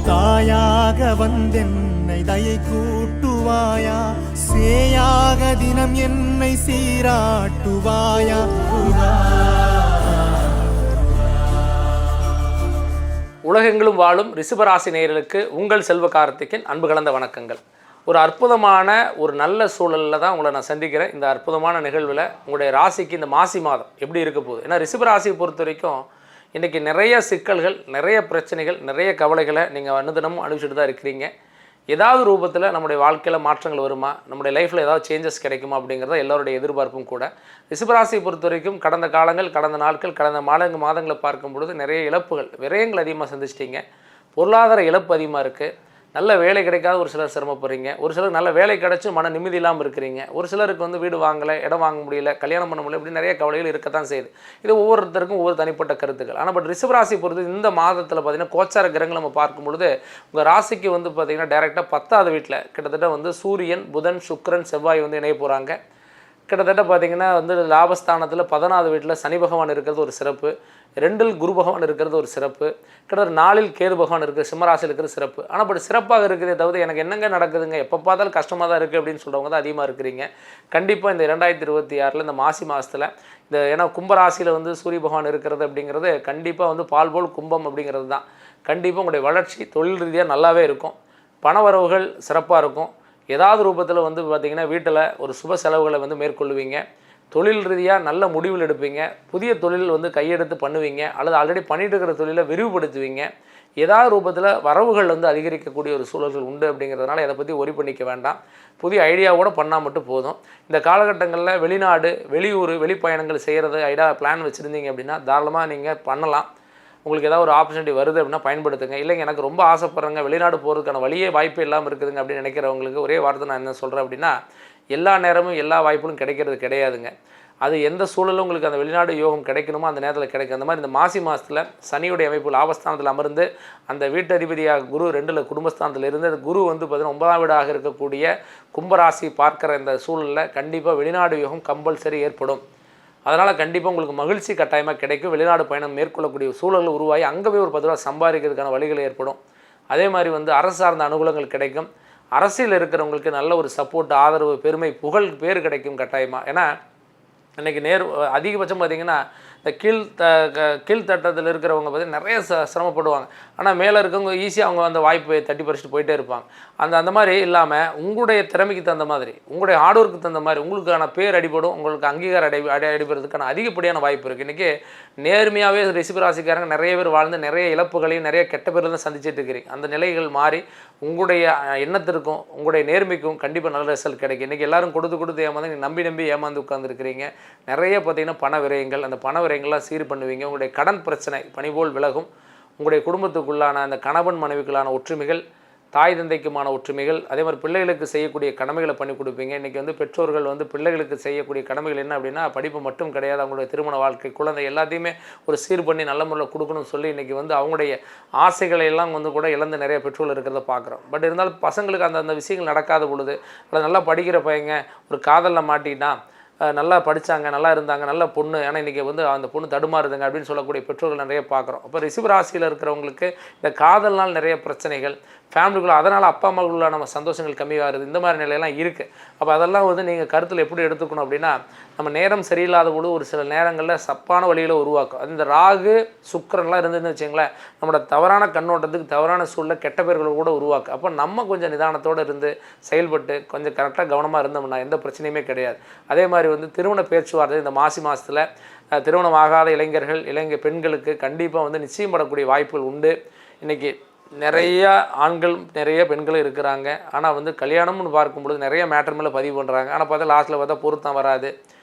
தாயாக வந்தென்னை தயை கூட்டுவாயா, சேயாக தினம் என்னை சீராட்டுவாயா. உலகெங்கிலும் வாழும் ரிஷபராசி நேயர்களுக்கு உங்கள் செல்வ கார்த்திக்கின் அன்பு கலந்த வணக்கங்கள். ஒரு அற்புதமான ஒரு நல்ல சூழலில் தான் உங்களை நான் சந்திக்கிறேன். இந்த அற்புதமான நிகழ்வில் உங்களுடைய ராசிக்கு இந்த மாசி மாதம் எப்படி இருக்க போகுது? ஏன்னா ரிஷபராசியை பொறுத்த வரைக்கும் இன்றைக்கி நிறைய சிக்கல்கள், நிறைய பிரச்சனைகள், நிறைய கவலைகளை நீங்கள் அனுதினமும் அனுப்பிச்சுட்டு தான் இருக்கிறீங்க. ஏதாவது ரூபத்தில் நம்முடைய வாழ்க்கையில் மாற்றங்கள் வருமா, நம்முடைய லைஃப்பில் ஏதாவது சேஞ்சஸ் கிடைக்குமா அப்படிங்கிறத எல்லோருடைய எதிர்பார்ப்பும் கூட. ரிஷபராசியை பொறுத்த வரைக்கும் கடந்த காலங்கள், கடந்த நாட்கள், கடந்த மாதங்களை பார்க்கும் பொழுது நிறைய இழப்புகள், விரயங்கள் அதிகமாக சந்திச்சிட்டிங்க. பொருளாதார இழப்பு அதிகமாக இருக்குது. நல்ல வேலை கிடைக்காத ஒரு சிலர் சிரமப்படுறீங்க. ஒரு சிலர் நல்ல வேலை கிடைச்சும் மன நிம்மதி இல்லாமல் இருக்கிறீங்க. ஒரு சிலருக்கு வந்து வீடு வாங்கலை, இடம் வாங்க முடியல, கல்யாணம் பண்ண முடியல, இப்படி நிறைய கவலைகள் இருக்கத்தான் செய்யுது. இது ஒவ்வொருத்தருக்கும் ஒவ்வொரு தனிப்பட்ட கருத்துக்கள். ஆனால் ரிஷபராசி பொறுத்து இந்த மாதத்தில் பார்த்திங்கன்னா கோச்சார கிரகங்கள் நம்ம பார்க்கும் பொழுது உங்கள் ராசிக்கு வந்து பார்த்திங்கன்னா டைரெக்டாக 10வது வீட்டில் கிட்டத்தட்ட வந்து சூரியன், புதன், சுக்கிரன், செவ்வாய் வந்து இணைய போகிறாங்க. கிட்டத்தட்ட பார்த்திங்கன்னா வந்து லாபஸ்தானத்தில் 14வது வீட்டில் சனி பகவான் இருக்கிறது ஒரு சிறப்பு, 2ல் குரு பகவான் இருக்கிறது ஒரு சிறப்பு, கிட்டத்தட்ட 4ல் கேது பகவான் இருக்கிற சிம்மராசியில் இருக்கிற சிறப்பு. ஆனால் அப்படி சிறப்பாக இருக்கிறதே தவிர எனக்கு என்னங்க நடக்குதுங்க, எப்போ பார்த்தாலும் கஷ்டமாக தான் இருக்குது அப்படின்னு சொல்கிறவங்க தான் அதிகமாக இருக்கிறீங்க. கண்டிப்பாக இந்த 2026 இந்த மாசி மாதத்தில் இந்த ஏன்னா கும்பராசியில் வந்து சூரிய பகவான் இருக்கிறது அப்படிங்கிறது கண்டிப்பாக வந்து பால் போல் கும்பம் அப்படிங்கிறது தான். கண்டிப்பாக உங்களுடைய வளர்ச்சி தொழில் ரீதியாக நல்லாவே இருக்கும். பண வரவுகள் சிறப்பாக இருக்கும். ஏதாவது ரூபத்தில் வந்து பார்த்திங்கன்னா வீட்டில் ஒரு சுப செலவுகளை வந்து மேற்கொள்ளுவீங்க. தொழில் ரீதியாக நல்ல முடிவில் எடுப்பீங்க. புதிய தொழில் வந்து கையெடுத்து பண்ணுவீங்க, அல்லது ஆல்ரெடி பண்ணிட்டு இருக்கிற தொழிலை விரிவுபடுத்துவீங்க. ஏதாவது ரூபத்தில் வரவுகள் வந்து அதிகரிக்கக்கூடிய ஒரு சூழல்கள் உண்டு அப்படிங்கிறதுனால இதை பற்றி ஒரி பண்ணிக்க வேண்டாம். புதிய ஐடியாவோடு பண்ணால் மட்டும் போதும். இந்த காலகட்டங்களில் வெளிநாடு, வெளியூர், வெளிப்பயணங்கள் செய்கிறது பிளான் வச்சுருந்தீங்க அப்படின்னா தாராளமாக நீங்கள் பண்ணலாம். உங்களுக்கு ஏதாவது ஒரு ஆப்பர்ச்சுனிட்டி வருது அப்படின்னா பயன்படுத்துங்க. இல்லைங்க எனக்கு ரொம்ப ஆசைப்படுறேங்க, வெளிநாடு போகிறதுக்கான வழியே வாய்ப்பு இல்லாமல் இருக்குதுங்க அப்படின்னு நினைக்கிறவங்களுக்கு ஒரே வார்த்தை நான் என்ன சொல்கிறேன் அப்படின்னா, எல்லா நேரமும் எல்லா வாய்ப்புகளும் கிடைக்கிறது கிடையாதுங்க. அது எந்த சூழலும் உங்களுக்கு அந்த வெளிநாடு யோகம் கிடைக்கணுமோ அந்த நேரத்தில் கிடைக்கும். அந்த மாதிரி இந்த மாசி மாதத்தில் சனியுடைய அமைப்பு லாபஸ்தானத்தில் அமர்ந்து அந்த வீட்டு அதிபதியாக குரு 2ல் குடும்பஸ்தானத்தில் இருந்து அந்த குரு வந்து பார்த்திங்கன்னா 9ஆம் வீடாக இருக்கக்கூடிய கும்பராசி பார்க்குற இந்த சூழலில் கண்டிப்பாக வெளிநாடு யோகம் கம்பல்சரி ஏற்படும். அதனால் கண்டிப்பாக உங்களுக்கு மகிழ்ச்சி கட்டாயமாக கிடைக்கும். வெளிநாடு பயணம் மேற்கொள்ளக்கூடிய சூழல்கள் உருவாகி அங்கே போய் ஒரு 10 ரூபா சம்பாதிக்கிறதுக்கான வழிகள் ஏற்படும். அதே மாதிரி வந்து அரசு சார்ந்த அனுகூலங்கள் கிடைக்கும். அரசியல் இருக்கிறவங்களுக்கு நல்ல ஒரு சப்போர்ட், ஆதரவு, பெருமை, புகழ், பேர் கிடைக்கும் கட்டாயமாக. ஏன்னா இன்றைக்கி அதிகபட்சம் பார்த்திங்கன்னா இந்த கீழ்த்தட்டத்தில் இருக்கிறவங்க பார்த்திங்கன்னா நிறைய சிரமப்படுவாங்க. ஆனால் மேலே இருக்கவங்க ஈஸியாக அவங்க அந்த வாய்ப்பை தட்டி பறிச்சுட்டு போயிட்டே இருப்பாங்க. அந்த மாதிரி இல்லாமல் உங்களுடைய திறமைக்கு தகுந்த மாதிரி, உங்களுடைய ஹார்ட் ஒர்க்கு தகுந்த மாதிரி உங்களுக்கான பேர் அடிபடும், உங்களுக்கு அங்கீகாரம் அடிபடுறதுக்கான அதிகப்படியான வாய்ப்பு இருக்குது. இன்றைக்கி நேர்மையாகவே ரிஷபராசிக்காரங்க நிறைய பேர் வாழ்ந்து நிறைய இழப்புகளையும் நிறைய கெட்ட பேர் தான் சந்திச்சுட்டு இருக்கிறீங்க. அந்த நிலைகள் மாறி உங்களுடைய எண்ணத்திற்கும் உங்களுடைய நேர்மைக்கும் கண்டிப்பாக நல்ல ரிசல்ட் கிடைக்கும். இன்றைக்கி எல்லோரும் கொடுத்து ஏமாந்து நம்பி ஏமாந்து உட்காந்துருக்கிறீங்க. நிறைய பார்த்திங்கன்னா பண விரயங்கள், அந்த பண விரயங்கள்லாம் சீர் பண்ணுவீங்க. உங்களுடைய கடன் பிரச்சனை பனிபோல் விலகும். உங்களுடைய குடும்பத்துக்குள்ளான அந்த கணவன் மனைவிக்குள்ளான ஒற்றுமைகள், தாய் தந்தைக்குமான ஒற்றுமைகள், அதே மாதிரி பிள்ளைகளுக்கு செய்யக்கூடிய கடமைகளை பண்ணி கொடுப்பீங்க. இன்றைக்கி வந்து பெற்றோர்கள் வந்து பிள்ளைகளுக்கு செய்யக்கூடிய கடமைகள் என்ன அப்படின்னா படிப்பு மட்டும் கிடையாது, அவங்களுடைய திருமண வாழ்க்கை, குழந்தை எல்லாத்தையுமே ஒரு சீர் பண்ணி நல்ல முறையில் கொடுக்கணும்னு சொல்லி இன்றைக்கி வந்து அவங்களுடைய ஆசைகளை எல்லாம் வந்து கூட இழந்து நிறைய பெற்றோர்கள் இருக்கிறத பார்க்குறோம். பட் இருந்தாலும் பசங்களுக்கு அந்த விஷயங்கள் நடக்காத பொழுது, அல்லது நல்லா படிக்கிற பையங்க ஒரு காதலில் மாட்டிட்டான், நல்லா படித்தாங்க, நல்லா இருந்தாங்க, நல்ல பொண்ணு, ஆனால் இன்றைக்கி வந்து அந்த பொண்ணு தடுமாறுதுங்க அப்படின்னு சொல்லக்கூடிய பெற்றோர்கள் நிறைய பார்க்குறோம். அப்போ ரிஷபராசியில் இருக்கிறவங்களுக்கு இந்த காதல்னால் நிறைய பிரச்சனைகள், ஃபேமிலிக்குள்ளே அதனால் அப்பா அம்மாவுக்குள்ள நம்ம சந்தோஷங்கள் கம்மியாகுது, இந்த மாதிரி நிலையெல்லாம் இருக்குது. அப்போ அதெல்லாம் வந்து நீங்கள் கருத்தில் எப்படி எடுத்துக்கணும் அப்படின்னா, நம்ம நேரம் சரியில்லாத பொழுது ஒரு சில நேரங்களில் சப்பான வழியில் உருவாக்கும். அது இந்த ராகு சுக்கிரன்லாம் இருந்ததுன்னு வச்சுங்களேன், நம்மளோட தவறான கண்ணோட்டத்துக்கு தவறான சூழலை கெட்ட பேர்களை கூட உருவாக்கும். அப்போ நம்ம கொஞ்சம் நிதானத்தோடு இருந்து செயல்பட்டு கொஞ்சம் கரெக்டாக கவனமாக இருந்தோம்னா எந்த பிரச்சனையுமே கிடையாது. அதே மாதிரி வந்து திருமண பேச்சுவார்த்தை இந்த மாசி மாதத்தில் திருமணம் ஆகாத பெண்களுக்கு கண்டிப்பாக வந்து நிச்சயம் படக்கூடிய வாய்ப்புகள் உண்டு. இன்றைக்கி நிறைய ஆண்கள் நிறைய பெண்களும் இருக்கிறாங்க. ஆனால் வந்து கல்யாணம்னு பார்க்கும்பொழுது நிறைய மேட்டர் மேலே பதிவு பண்ணுறாங்க. ஆனால் பார்த்தா லாஸ்ட்டில் பார்த்தா பொருத்தம் வராது,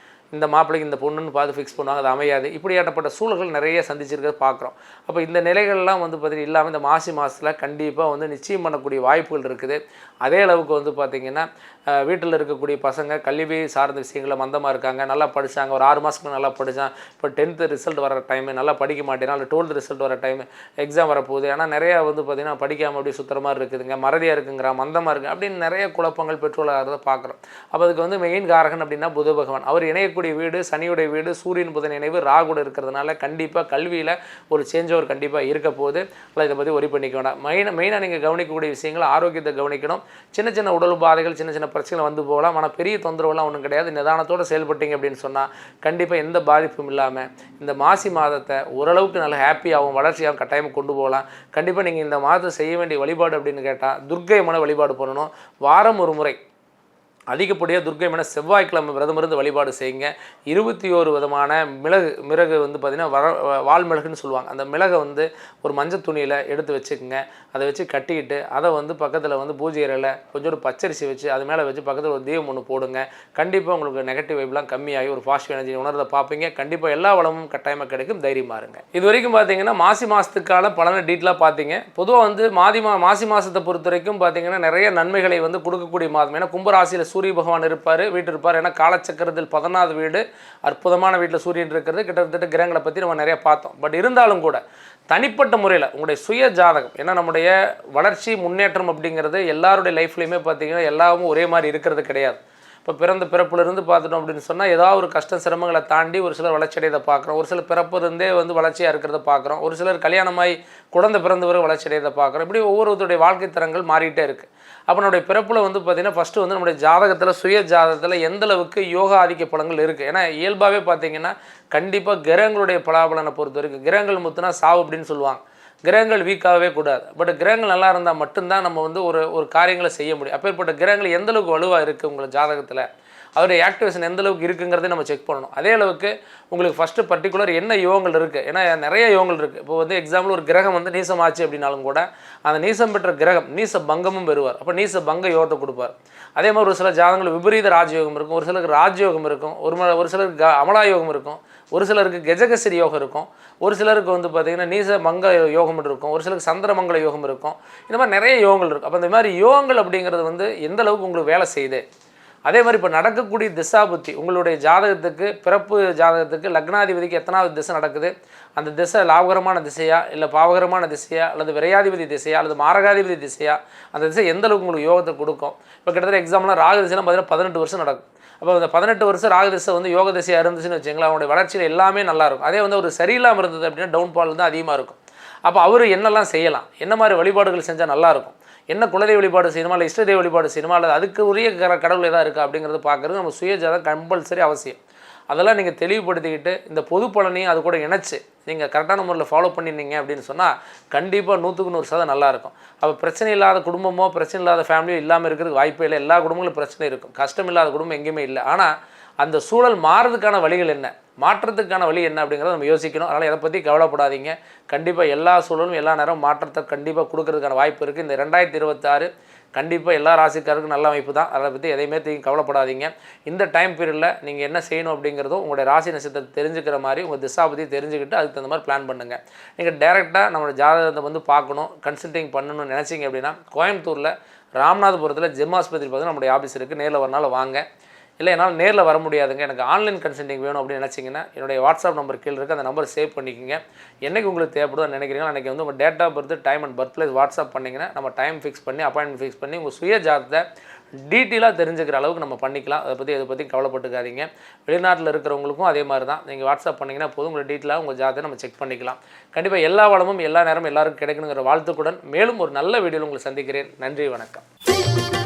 இந்த மாப்பிள்ளைக்கு இந்த பொண்ணுன்னு பார்த்து ஃபிக்ஸ் பண்ணுவாங்க, அது அமையாது. இப்படியாட்டப்பட்ட சூழல்கள் நிறைய சந்திச்சிருக்கிறத பார்க்குறோம். அப்போ இந்த நிலைகள்லாம் வந்து பார்த்திங்கன்னா இல்லாமல் இந்த மாசி மாதத்தில் கண்டிப்பாக வந்து நிச்சயம் பண்ணக்கூடிய வாய்ப்புகள் இருக்குது. அதே அளவுக்கு வந்து பார்த்திங்கன்னா வீட்டில் இருக்கக்கூடிய பசங்க கல்வி சார்ந்த விஷயங்களை மந்தமாக இருக்காங்க, நல்லா படித்தாங்க, ஒரு 6 மாதத்துக்கு நல்லா படித்தான், இப்போ 10th ரிசல்ட் வர டைமு நல்லா படிக்க மாட்டேனா, இல்லை 12th ரிசல்ட் வர டைமு எக்ஸாம் வரப்போகுது. ஆனால் நிறையா வந்து பார்த்திங்கன்னா படிக்காமல் அப்படியே சுற்றுற மாதிரி இருக்குதுங்க, மறதியாக இருக்குங்கிறா, மந்தமாக இருக்குது அப்படின்னு நிறைய குழப்பங்கள் பெற்றோராக பார்க்குறோம். அப்போ அதுக்கு வந்து மெயின் காரகன் அப்படின்னா புத பகவான். அவர் இணையக்கூடிய வீடு சனியுடைய வீடு, சூரியன் புதன் இணைவு ராகுட இருக்கிறதுனால கண்டிப்பாக கல்வியில் ஒரு சேஞ்ச் ஓவர் கண்டிப்பாக இருக்க போகுது. இதை பற்றி ஒரி பண்ணிக்க வேண்டாம். மெயினாக நீங்கள் கவனிக்கக்கூடிய விஷயங்கள் ஆரோக்கியத்தை கவனிக்கணும். சின்ன சின்ன உடல் உபாதைகள் சின்ன சின்ன பிரச்சனைகள் வந்து போகலாம், ஆனால் பெரிய தொந்தரவுலாம் ஒன்றும் கிடையாது. நிதானத்தோடு செயல்பட்டீங்க அப்படின்னு சொன்னால் கண்டிப்பாக எந்த பாதிப்பும் இல்லாமல் இந்த மாசி மாதத்தை ஓரளவுக்கு நல்ல ஹாப்பியாகவும் வளர்ச்சியாகவும் கட்டாயமாக கொண்டு போகலாம். கண்டிப்பாக நீங்கள் இந்த மாதத்தை செய்ய வேண்டிய வழிபாடு அப்படின்னு கேட்டால் துர்க்கை அம்மனை வழிபாடு பண்ணணும். வாரம் ஒரு முறை அதிகப்படியாக துர்க்கை அம்மனை செவ்வாய்க்கிழமை விரதமிருந்து வழிபாடு செய்யுங்க. 21 விதமான மிளகு வந்து பார்த்திங்கன்னா வால் மிளகுன்னு சொல்லுவாங்க. அந்த மிளகை வந்து ஒரு மஞ்சள் துணியில் எடுத்து வச்சுக்கோங்க. அதை வச்சு கட்டிக்கிட்டு அதை வந்து பக்கத்தில் வந்து பூஜை அறையில் கொஞ்சோண்டு பச்சரிசி வச்சு அது மேலே வச்சு பக்கத்தில் ஒரு தீபம் ஒன்று போடுங்க. கண்டிப்பாக உங்களுக்கு நெகட்டிவ் வைப்லாம் கம்மியாகி ஒரு பாசிட்டிவ் எனர்ஜி உணர்றதை பார்ப்பீங்க. கண்டிப்பாக எல்லா வளமும் கட்டாயமாக கிடைக்கும். தைரியமாக இருங்க. இது வரைக்கும் பார்த்தீங்கன்னா மாசி மாதத்துக்கான பலனை டீட்டெயிலாக பார்த்தீங்க. பொதுவாக வந்து மாசி மாதத்தை பொறுத்த வரைக்கும் பார்த்தீங்கன்னா நிறைய நன்மைகளை வந்து கொடுக்கக்கூடிய மாதம். ஏன்னா கும்பராசியில் சூரிய பகவான் இருப்பார், வீட்டு இருப்பார். ஏன்னா காலச்சக்கரத்தில் 14வது வீடு, அற்புதமான வீட்டில் சூரியன் இருக்கிறது. கிட்டத்தட்ட கிரகங்களை பற்றி நம்ம நிறைய பார்த்தோம். பட் இருந்தாலும் கூட தனிப்பட்ட முறையில் உங்களுடைய சுய ஜாதகம், ஏன்னா நம்முடைய வளர்ச்சி முன்னேற்றம் அப்படிங்கிறது எல்லாருடைய லைஃப்லையுமே பார்த்தீங்கன்னா எல்லாமும் ஒரே மாதிரி இருக்கிறது கிடையாது. இப்போ பிறப்புலேருந்து பார்த்துட்டோம் அப்படின்னு சொன்னால் ஏதாவது ஒரு கஷ்டம் சிரமங்களை தாண்டி ஒரு சிலர் வளர்ச்சியடையதை பார்க்குறோம், ஒரு சிலர் பிறப்புலேருந்தே வந்து வளர்ச்சியாக இருக்கிறத பார்க்குறோம், ஒரு சிலர் கல்யாணமாகி குழந்தை பிறந்தவரை வளர்ச்சியடையதை பார்க்குறோம். இப்படி ஒவ்வொருத்தருடைய வாழ்க்கை தரங்கள் மாறிட்டே இருக்குது. அப்போ நம்முடைய பிறப்பில் வந்து பார்த்திங்கன்னா ஃபஸ்ட்டு வந்து நம்முடைய ஜாதகத்தில் சுய ஜாதகத்தில் எந்தளவுக்கு யோகா ஆதிக்க பலங்கள் இருக்குது. ஏன்னா இயல்பாகவே பார்த்திங்கன்னா கண்டிப்பாக கிரகங்களுடைய பலாபலனை பொறுத்த வரைக்கும் கிரகங்கள் முத்துனா சாவு அப்படின்னு சொல்லுவாங்க. கிரகங்கள் வீக்காகவே கூடாது. பட் கிரகங்கள் நல்லா இருந்தால் மட்டும்தான் நம்ம வந்து ஒரு காரியங்களை செய்ய முடியும். அப்பேற்பட்ட கிரகங்கள் எந்தளவுக்கு வலுவாக இருக்குது உங்கள் ஜாதகத்தில், அதோடைய ஆக்டிவேஷன் எந்த அளவுக்கு இருக்குங்கிறதை நம்ம செக் பண்ணணும். அதே அளவுக்கு உங்களுக்கு ஃபஸ்ட்டு பர்டிகுலர் என்ன யோகங்கள் இருக்குது. ஏன்னா நிறைய யோகங்கள் இருக்குது. இப்போ வந்து எக்ஸாம்பிள் ஒரு கிரகம் வந்து நீசமாச்சு அப்படின்னாலும் கூட அந்த நீசம் பெற்ற கிரகம் நீச பங்கமும் பெறுவார். அப்போ நீச பங்க யோகத்தை கொடுப்பார். அதே மாதிரி ஒரு சில ஜாதகங்கள் விபரீத ராஜயோகம் இருக்கும், ஒரு சிலருக்கு ராஜயோகம் இருக்கும், ஒரு சிலருக்கு அமலா யோகம் இருக்கும், ஒரு சிலருக்கு கஜகசிரி யோகம் இருக்கும், ஒரு சிலருக்கு வந்து பார்த்திங்கன்னா நீச மங்க யோகம் இருக்கும், ஒரு சிலருக்கு சந்திரமங்கல யோகம் இருக்கும். இந்த மாதிரி நிறைய யோகங்கள் இருக்குது. அப்போ இந்த மாதிரி யோகங்கள் அப்படிங்கிறது வந்து எந்த அளவுக்கு உங்களுக்கு வேலை செய்யுது. அதே மாதிரி இப்போ நடக்கக்கூடிய திசாபுத்தி உங்களுடைய ஜாதகத்துக்கு பிறப்பு ஜாதகத்துக்கு லக்னாதிபதிக்கு எத்தனாவது திசை நடக்குது, அந்த திசை லாபகரமான திசையா இல்லை பாவகரமான திசையா அல்லது விரையாதிபதி திசையா அல்லது மாரகாதிபதி திசையா, அந்த திசை எந்த அளவுக்கு உங்களுக்கு யோகத்தை கொடுக்கும். இப்போ கிட்டத்தட்ட எக்ஸாம்பிளாக ராகு திசைலாம் பார்த்தீங்கன்னா 18 வருஷம் நடக்கும். அப்போ அந்த 18 வருஷம் ராகு திசை வந்து யோக திசையாக இருந்துச்சுன்னு வச்சுங்களேன், அவனுடைய வளர்ச்சியில் எல்லாமே நல்லாயிருக்கும். அதே வந்து ஒரு சரியில்லாமல் இருந்தது அப்படின்னா டவுன்ஃபால் தான் அதிகமாக இருக்கும். அப்போ அவர் என்னெல்லாம் செய்யலாம், என்ன மாதிரி வழிபாடுகள் செஞ்சால் நல்லாயிருக்கும், என்ன குலதெய்வ வழிபாடு செய்யணுமா இல்லை இஷ்டதெய்வ வழிபாடு செய்யணுமா அல்லது அதுக்கு உரிய கடவுள் எதாவது இருக்கா அப்படிங்கிறது பார்க்குறது நம்ம சுயஜாதகம் கம்பல்சரி அவசியம். அதெல்லாம் நீங்கள் தெளிவுபடுத்திக்கிட்டு இந்த பொது பலனையும் அது கூட இணைச்சி நீங்கள் கரெக்டான முறையில் ஃபாலோ பண்ணினீங்க அப்படின்னு சொன்னால் கண்டிப்பாக 100க்கு 100% நல்லாயிருக்கும். அப்போ பிரச்சனை இல்லாத குடும்பமோ பிரச்சனை இல்லாத ஃபேமிலியோ இல்லாமல் இருக்கிறதுக்கு வாய்ப்பே இல்லை. எல்லா குடும்பங்களும் பிரச்சனை இருக்கும், கஷ்டம் இல்லாத குடும்பம் எங்கேயுமே இல்லை. ஆனால் அந்த சூழல் மாறுறதுக்கான வழிகள் என்ன, மாற்றத்துக்கான வழி என்ன அப்படிங்கிறத நம்ம யோசிக்கணும். அதனால் இதை பற்றி கவலைப்படாதீங்க. கண்டிப்பாக எல்லா சூழலும் எல்லா நேரம் மாற்றத்தை கண்டிப்பாக கொடுக்கறதுக்கான வாய்ப்பு இருக்குது. இந்த 2026 கண்டிப்பாக எல்லா ராசிக்காருக்கும் நல்ல அமைப்பு தான். அதை பற்றி எதையுமே கவலைப்படாதீங்க. இந்த டைம் பீரியடில் நீங்கள் என்ன செய்யணும் அப்படிங்கிறதும் உங்களுடைய ராசி நட்சத்திரத்தை தெரிஞ்சுக்கிற மாதிரி உங்கள் திசாபதி தெரிஞ்சுக்கிட்டு அதுக்கு தகுந்த மாதிரி பிளான் பண்ணுங்கள். நீங்கள் டேரெக்டாக நம்மளோட ஜாதகத்தை வந்து பார்க்கணும், கன்சல்டிங் பண்ணணும்னு நினச்சிங்க அப்படின்னா கோயம்புத்தூரில் ராமநாதபுரத்தில் ஜெம்மாஸ்பத்திரி பார்த்து நம்முடைய ஆஃபீஸ் இருக்குது. நேரில் வரனால வாங்க. இல்லை என்னால் நேரில் வர முடியாதுங்க, எனக்கு ஆன்லைன் கன்சல்டிங் வேணும் அப்படின்னு நினச்சிங்கன்னா என்னுடைய வாட்ஸ்அப் நம்பர் கீழே இருக்குது, அந்த நம்பர் சேவ் பண்ணிக்கோங்க. என்றைக்கு உங்களுக்கு தேவைப்படுதுன்னு நினைக்கிறீங்களோ அன்றைக்கி வந்து உங்கள் date of birth, time and birth place WhatsApp பண்ணிங்கன்னா நம்ம டைம் ஃபிக்ஸ் பண்ணி அப்பாயின்மெண்ட் ஃபிக்ஸ் பண்ணி உங்கள் சுய ஜாதகத்தை டீட்டெயிலாக தெரிஞ்சுக்கிற அளவுக்கு நம்ம பண்ணிக்கலாம். அதை பற்றி கவலைப்பட்டுக்காதீங்க. வெளிநாட்டில் இருக்கிறவங்களுக்கும் அதே மாதிரி தான். நீங்கள் வாட்ஸ்அப் பண்ணிங்கன்னா போதும், உங்களை டீட்டெயிலாக உங்கள் ஜாதகத்தை நம்ம செக் பண்ணிக்கலாம். கண்டிப்பாக எல்லா வளமும் எல்லா நேரமும் எல்லாருக்கும் கிடைக்கணுங்கிற வாழ்த்துக்குடன் மேலும் ஒரு நல்ல வீடியோவில் உங்களை சந்திக்கிறேன். நன்றி, வணக்கம்.